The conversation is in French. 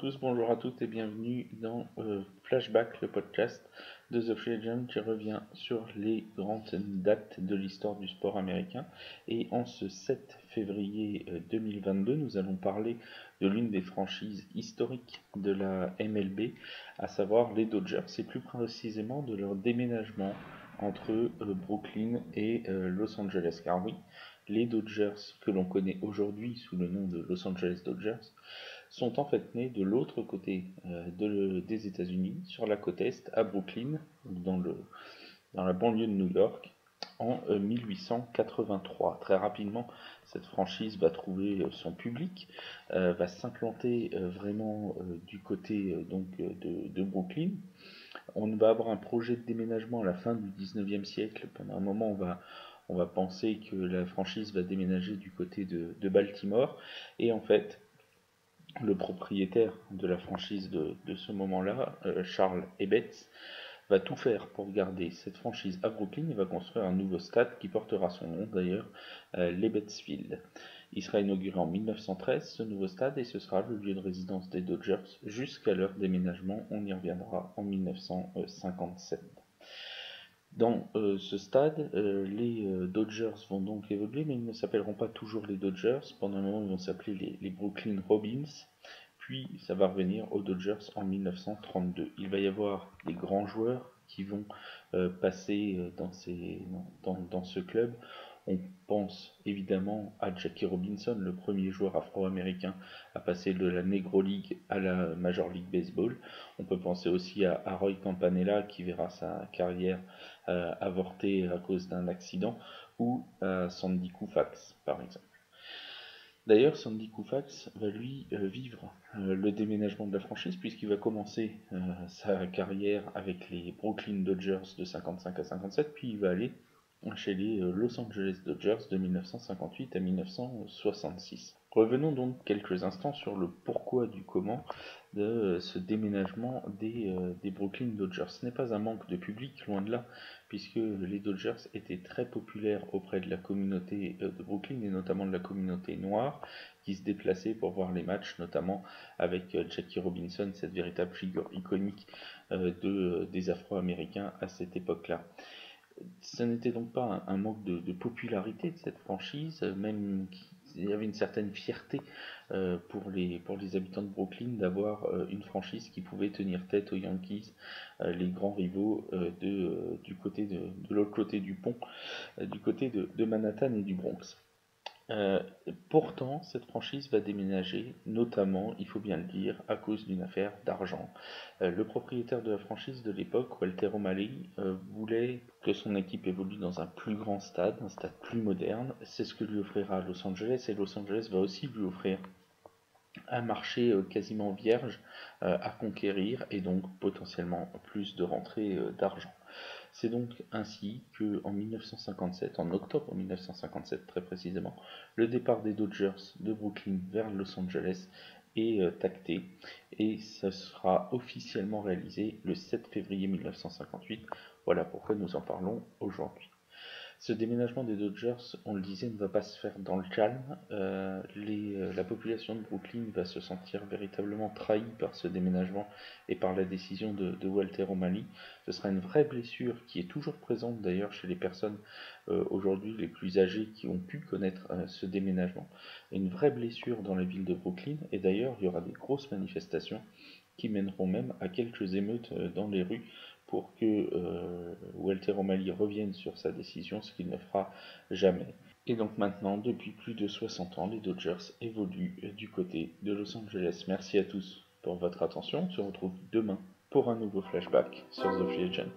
tous, bonjour à toutes et bienvenue dans Flashback, le podcast de The Free Agent qui revient sur les grandes dates de l'histoire du sport américain. Et en ce 7 février 2022, nous allons parler de l'une des franchises historiques de la MLB, à savoir les Dodgers, et plus précisément de leur déménagement entre Brooklyn et Los Angeles. Car oui, les Dodgers que l'on connaît aujourd'hui sous le nom de Los Angeles Dodgers sont en fait nés de l'autre côté des États-Unis, sur la côte Est, à Brooklyn, dans la banlieue de New York, en 1883. Très rapidement, cette franchise va trouver son public, va s'implanter vraiment du côté de Brooklyn. On va avoir un projet de déménagement à la fin du 19e siècle. Pendant un moment, on va penser que la franchise va déménager du côté de Baltimore. Et en fait, le propriétaire de la franchise de ce moment-là, Charles Ebbets, va tout faire pour garder cette franchise à Brooklyn. Il va construire un nouveau stade qui portera son nom d'ailleurs, l'Ebbets Field. Il sera inauguré en 1913, ce nouveau stade, et ce sera le lieu de résidence des Dodgers jusqu'à leur déménagement. On y reviendra en 1957. Dans ce stade, les Dodgers vont donc évoluer, mais ils ne s'appelleront pas toujours les Dodgers. Pendant un moment, ils vont s'appeler les Brooklyn Robins. Puis, ça va revenir aux Dodgers en 1932. Il va y avoir des grands joueurs qui vont passer dans ce club. On pense évidemment à Jackie Robinson, le premier joueur afro-américain à passer de la Negro League à la Major League Baseball. On peut penser aussi à Roy Campanella qui verra sa carrière avorter à cause d'un accident, ou à Sandy Koufax par exemple. D'ailleurs, Sandy Koufax va lui vivre le déménagement de la franchise, puisqu'il va commencer sa carrière avec les Brooklyn Dodgers de 55 à 57, puis il va aller chez les Los Angeles Dodgers de 1958 à 1966. Revenons donc quelques instants sur le pourquoi du comment de ce déménagement des Brooklyn Dodgers. Ce n'est pas un manque de public, loin de là, puisque les Dodgers étaient très populaires auprès de la communauté de Brooklyn, et notamment de la communauté noire, qui se déplaçait pour voir les matchs, notamment avec Jackie Robinson, cette véritable figure iconique des Afro-Américains à cette époque-là. Ce n'était donc pas un manque de popularité de cette franchise, même il y avait une certaine fierté pour les habitants de Brooklyn d'avoir une franchise qui pouvait tenir tête aux Yankees, les grands rivaux du côté de l'autre côté du pont, du côté de Manhattan et du Bronx. Pourtant, cette franchise va déménager, notamment, il faut bien le dire, à cause d'une affaire d'argent. Le propriétaire de la franchise de l'époque, Walter O'Malley, voulait que son équipe évolue dans un plus grand stade, un stade plus moderne. C'est ce que lui offrira Los Angeles, et Los Angeles va aussi lui offrir un marché quasiment vierge à conquérir, et donc potentiellement plus de rentrées d'argent. C'est donc ainsi que en 1957, en octobre 1957 très précisément, le départ des Dodgers de Brooklyn vers Los Angeles est acté, et ce sera officiellement réalisé le 7 février 1958. Voilà pourquoi nous en parlons aujourd'hui. Ce déménagement des Dodgers, on le disait, ne va pas se faire dans le calme. La population de Brooklyn va se sentir véritablement trahie par ce déménagement et par la décision de Walter O'Malley. Ce sera une vraie blessure qui est toujours présente d'ailleurs chez les personnes aujourd'hui les plus âgées qui ont pu connaître ce déménagement. Une vraie blessure dans la ville de Brooklyn, et d'ailleurs il y aura des grosses manifestations qui mèneront même à quelques émeutes dans les rues pour que Walter O'Malley revienne sur sa décision, ce qu'il ne fera jamais. Et donc maintenant, depuis plus de 60 ans, les Dodgers évoluent du côté de Los Angeles. Merci à tous pour votre attention. On se retrouve demain pour un nouveau flashback sur The Free Agent.